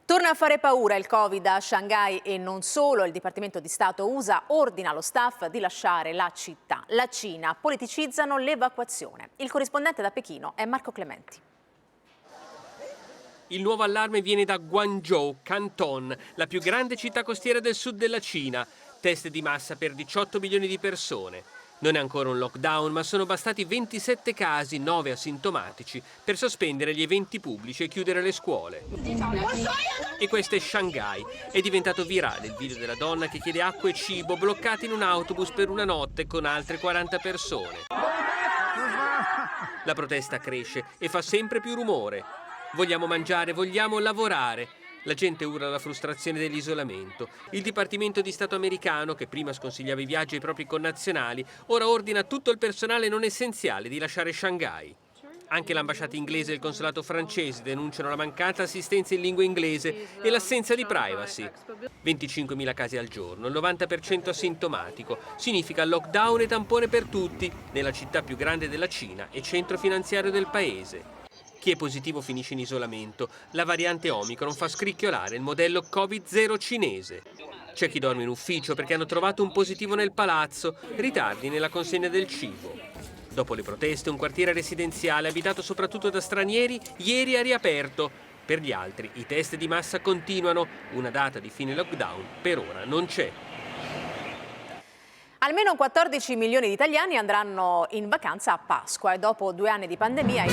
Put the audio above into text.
Torna a fare paura il Covid a Shanghai e non solo. Il Dipartimento di Stato USA ordina allo staff di lasciare la città. La Cina politicizzano l'evacuazione. Il corrispondente da Pechino è Marco Clementi. Il nuovo allarme viene da Guangzhou, Canton, la più grande città costiera del sud della Cina. Test di massa per 18 milioni di persone. Non è ancora un lockdown, ma sono bastati 27 casi, 9 asintomatici, per sospendere gli eventi pubblici e chiudere le scuole. E questa è Shanghai. È diventato virale il video della donna che chiede acqua e cibo bloccata in un autobus per una notte con altre 40 persone. La protesta cresce e fa sempre più rumore. Vogliamo mangiare, vogliamo lavorare. La gente urla la frustrazione dell'isolamento. Il Dipartimento di Stato americano, che prima sconsigliava i viaggi ai propri connazionali, ora ordina a tutto il personale non essenziale di lasciare Shanghai. Anche l'ambasciata inglese e il consolato francese denunciano la mancata assistenza in lingua inglese e l'assenza di privacy. 25.000 casi al giorno, il 90% asintomatico. Significa lockdown e tampone per tutti, nella città più grande della Cina e centro finanziario del paese. Chi è positivo finisce in isolamento. La variante Omicron fa scricchiolare il modello Covid-0 cinese. C'è chi dorme in ufficio perché hanno trovato un positivo nel palazzo, ritardi nella consegna del cibo. Dopo le proteste, un quartiere residenziale abitato soprattutto da stranieri ieri ha riaperto. Per gli altri i test di massa continuano. Una data di fine lockdown per ora non c'è. Almeno 14 milioni di italiani andranno in vacanza a Pasqua e dopo 2 anni di pandemia il